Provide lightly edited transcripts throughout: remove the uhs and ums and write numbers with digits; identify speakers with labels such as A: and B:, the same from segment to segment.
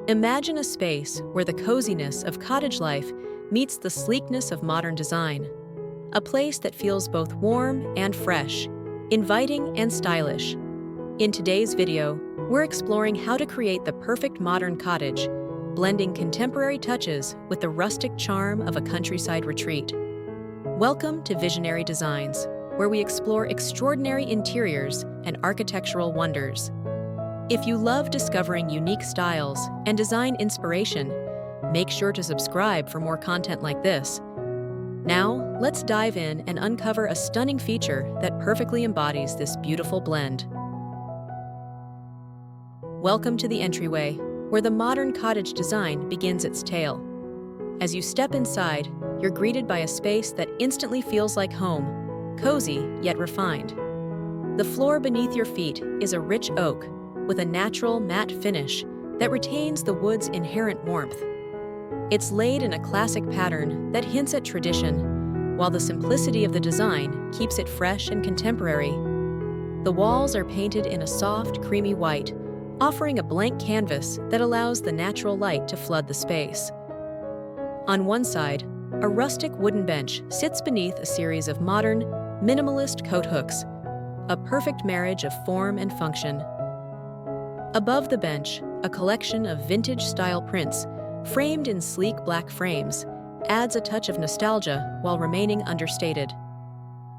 A: Imagine a space where the coziness of cottage life meets the sleekness of modern design. A place that feels both warm and fresh, inviting and stylish. In today's video, we're exploring how to create the perfect modern cottage, blending contemporary touches with the rustic charm of a countryside retreat. Welcome to Visionary Designs, where we explore extraordinary interiors and architectural wonders. If you love discovering unique styles and design inspiration, make sure to subscribe for more content like this. Now, let's dive in and uncover a stunning feature that perfectly embodies this beautiful blend. Welcome to the entryway, where the modern cottage design begins its tale. As you step inside, you're greeted by a space that instantly feels like home, cozy yet refined. The floor beneath your feet is a rich oak, with a natural matte finish that retains the wood's inherent warmth. It's laid in a classic pattern that hints at tradition, while the simplicity of the design keeps it fresh and contemporary. The walls are painted in a soft, creamy white, offering a blank canvas that allows the natural light to flood the space. On one side, a rustic wooden bench sits beneath a series of modern, minimalist coat hooks, a perfect marriage of form and function. Above the bench, a collection of vintage-style prints, framed in sleek black frames, adds a touch of nostalgia while remaining understated.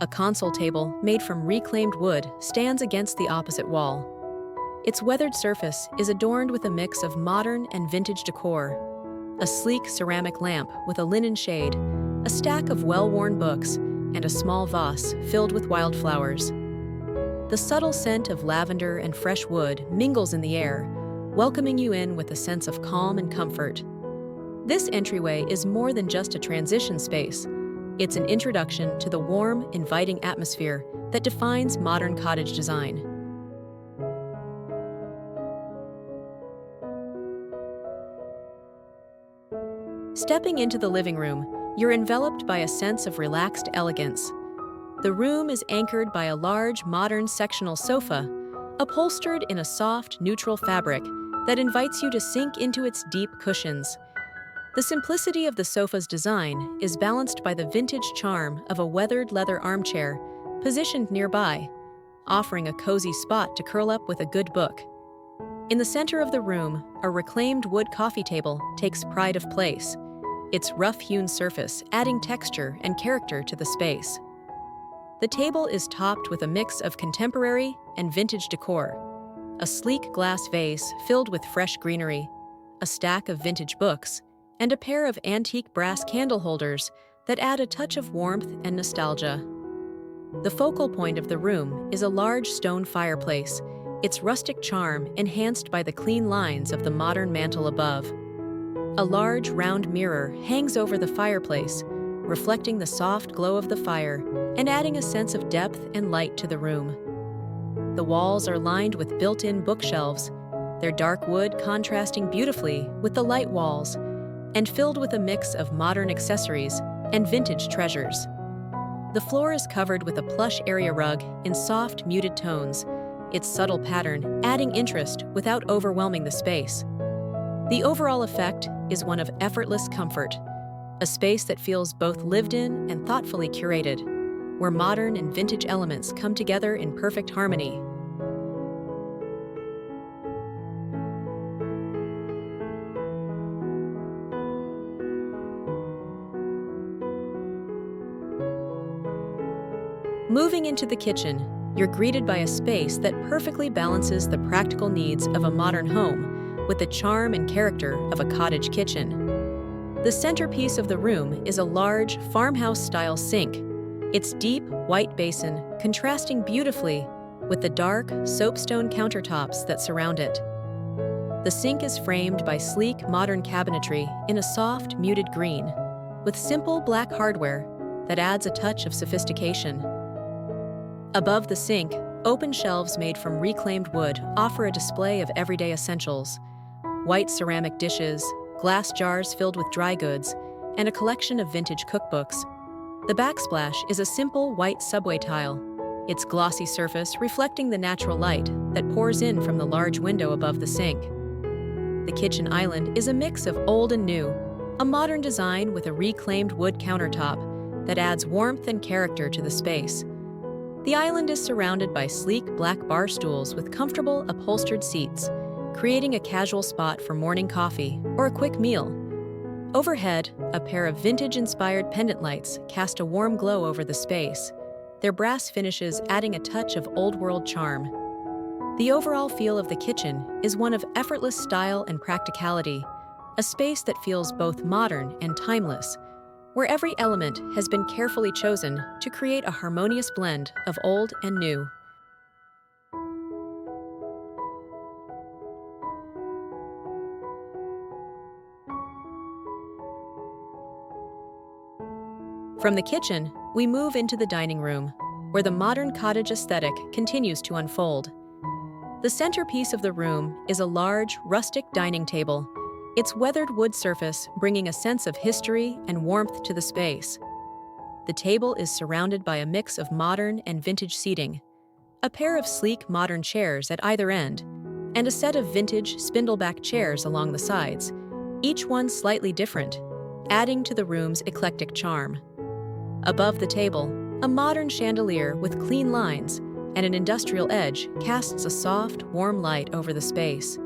A: A console table made from reclaimed wood stands against the opposite wall. Its weathered surface is adorned with a mix of modern and vintage decor: a sleek ceramic lamp with a linen shade, a stack of well-worn books, and a small vase filled with wildflowers. The subtle scent of lavender and fresh wood mingles in the air, welcoming you in with a sense of calm and comfort. This entryway is more than just a transition space. It's an introduction to the warm, inviting atmosphere that defines modern cottage design. Stepping into the living room, you're enveloped by a sense of relaxed elegance. The room is anchored by a large, modern sectional sofa, upholstered in a soft, neutral fabric that invites you to sink into its deep cushions. The simplicity of the sofa's design is balanced by the vintage charm of a weathered leather armchair positioned nearby, offering a cozy spot to curl up with a good book. In the center of the room, a reclaimed wood coffee table takes pride of place, its rough-hewn surface adding texture and character to the space. The table is topped with a mix of contemporary and vintage decor: a sleek glass vase filled with fresh greenery, a stack of vintage books, and a pair of antique brass candle holders that add a touch of warmth and nostalgia. The focal point of the room is a large stone fireplace, its rustic charm enhanced by the clean lines of the modern mantel above. A large, round mirror hangs over the fireplace, reflecting the soft glow of the fire and adding a sense of depth and light to the room. The walls are lined with built-in bookshelves, their dark wood contrasting beautifully with the light walls, and filled with a mix of modern accessories and vintage treasures. The floor is covered with a plush area rug in soft, muted tones, its subtle pattern adding interest without overwhelming the space. The overall effect is one of effortless comfort, a space that feels both lived in and thoughtfully curated, where modern and vintage elements come together in perfect harmony. Moving into the kitchen, you're greeted by a space that perfectly balances the practical needs of a modern home with the charm and character of a cottage kitchen. The centerpiece of the room is a large, farmhouse-style sink, its deep, white basin contrasting beautifully with the dark, soapstone countertops that surround it. The sink is framed by sleek, modern cabinetry in a soft, muted green, with simple black hardware that adds a touch of sophistication. Above the sink, open shelves made from reclaimed wood offer a display of everyday essentials: white ceramic dishes, glass jars filled with dry goods, and a collection of vintage cookbooks. The backsplash is a simple white subway tile, its glossy surface reflecting the natural light that pours in from the large window above the sink. The kitchen island is a mix of old and new, a modern design with a reclaimed wood countertop that adds warmth and character to the space. The island is surrounded by sleek black bar stools with comfortable upholstered seats, creating a casual spot for morning coffee or a quick meal. Overhead, a pair of vintage-inspired pendant lights cast a warm glow over the space, their brass finishes adding a touch of old-world charm. The overall feel of the kitchen is one of effortless style and practicality, a space that feels both modern and timeless, where every element has been carefully chosen to create a harmonious blend of old and new. From the kitchen, we move into the dining room, where the modern cottage aesthetic continues to unfold. The centerpiece of the room is a large, rustic dining table, its weathered wood surface bringing a sense of history and warmth to the space. The table is surrounded by a mix of modern and vintage seating, a pair of sleek modern chairs at either end, and a set of vintage spindleback chairs along the sides, each one slightly different, adding to the room's eclectic charm. Above the table, a modern chandelier with clean lines and an industrial edge casts a soft, warm light over the space.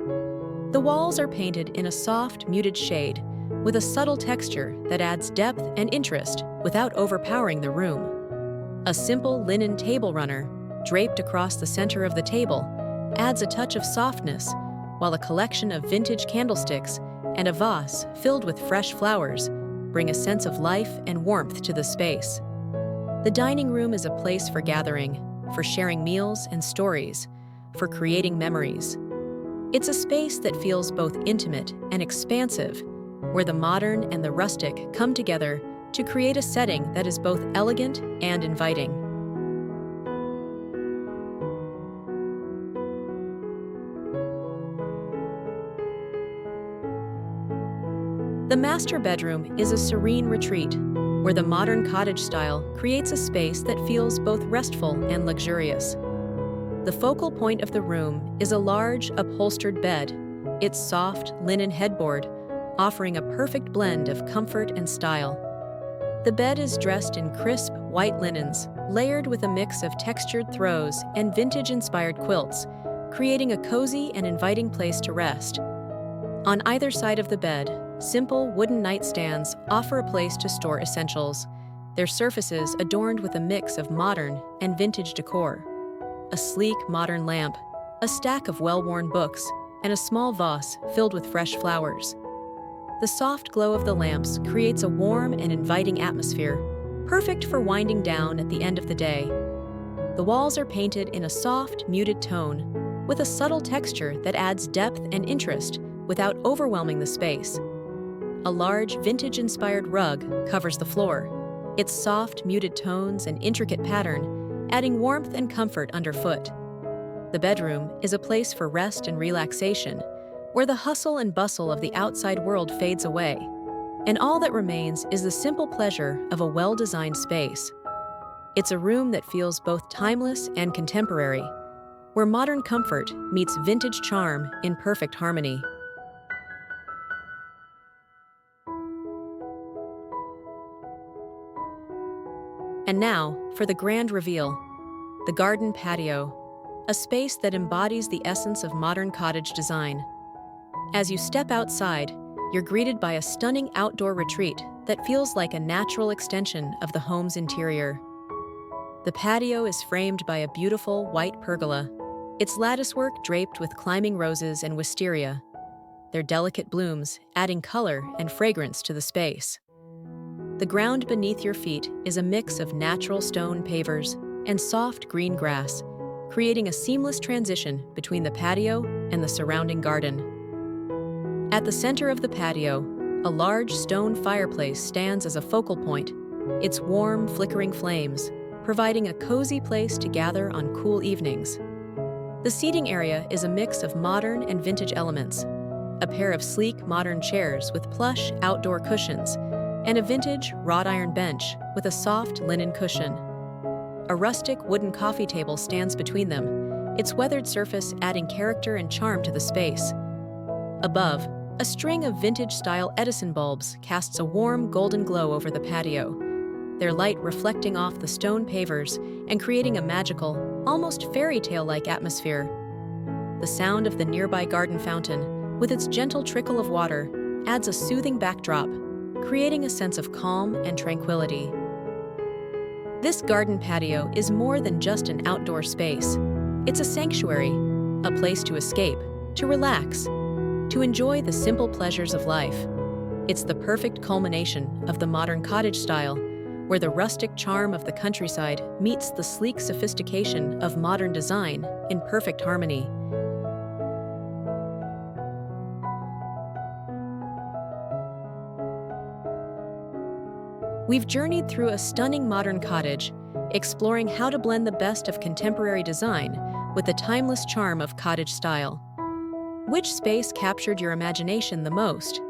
A: The walls are painted in a soft, muted shade, with a subtle texture that adds depth and interest without overpowering the room. A simple linen table runner, draped across the center of the table, adds a touch of softness, while a collection of vintage candlesticks and a vase filled with fresh flowers bring a sense of life and warmth to the space. The dining room is a place for gathering, for sharing meals and stories, for creating memories. It's a space that feels both intimate and expansive, where the modern and the rustic come together to create a setting that is both elegant and inviting. The master bedroom is a serene retreat, where the modern cottage style creates a space that feels both restful and luxurious. The focal point of the room is a large, upholstered bed, its soft, linen headboard offering a perfect blend of comfort and style. The bed is dressed in crisp, white linens, layered with a mix of textured throws and vintage-inspired quilts, creating a cozy and inviting place to rest. On either side of the bed, simple wooden nightstands offer a place to store essentials, their surfaces adorned with a mix of modern and vintage decor. A sleek modern lamp, a stack of well-worn books, and a small vase filled with fresh flowers. The soft glow of the lamps creates a warm and inviting atmosphere, perfect for winding down at the end of the day. The walls are painted in a soft, muted tone, with a subtle texture that adds depth and interest without overwhelming the space. A large, vintage-inspired rug covers the floor, its soft, muted tones and intricate pattern adding warmth and comfort underfoot. The bedroom is a place for rest and relaxation, where the hustle and bustle of the outside world fades away, and all that remains is the simple pleasure of a well-designed space. It's a room that feels both timeless and contemporary, where modern comfort meets vintage charm in perfect harmony. And now, for the grand reveal, the garden patio, a space that embodies the essence of modern cottage design. As you step outside, you're greeted by a stunning outdoor retreat that feels like a natural extension of the home's interior. The patio is framed by a beautiful white pergola, its latticework draped with climbing roses and wisteria, their delicate blooms adding color and fragrance to the space. The ground beneath your feet is a mix of natural stone pavers and soft green grass, creating a seamless transition between the patio and the surrounding garden. At the center of the patio, a large stone fireplace stands as a focal point, its warm, flickering flames providing a cozy place to gather on cool evenings. The seating area is a mix of modern and vintage elements, a pair of sleek modern chairs with plush outdoor cushions, and a vintage wrought iron bench with a soft linen cushion. A rustic wooden coffee table stands between them, its weathered surface adding character and charm to the space. Above, a string of vintage-style Edison bulbs casts a warm golden glow over the patio, their light reflecting off the stone pavers and creating a magical, almost fairy tale-like atmosphere. The sound of the nearby garden fountain, with its gentle trickle of water, adds a soothing backdrop, creating a sense of calm and tranquility. This garden patio is more than just an outdoor space. It's a sanctuary, a place to escape, to relax, to enjoy the simple pleasures of life. It's the perfect culmination of the modern cottage style, where the rustic charm of the countryside meets the sleek sophistication of modern design in perfect harmony. We've journeyed through a stunning modern cottage, exploring how to blend the best of contemporary design with the timeless charm of cottage style. Which space captured your imagination the most?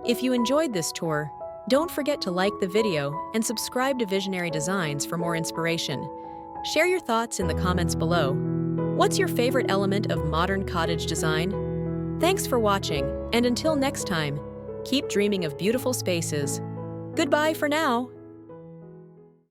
A: If you enjoyed this tour, don't forget to like the video and subscribe to Visionary Designs for more inspiration. Share your thoughts in the comments below. What's your favorite element of modern cottage design? Thanks for watching, and until next time, keep dreaming of beautiful spaces. Goodbye for now.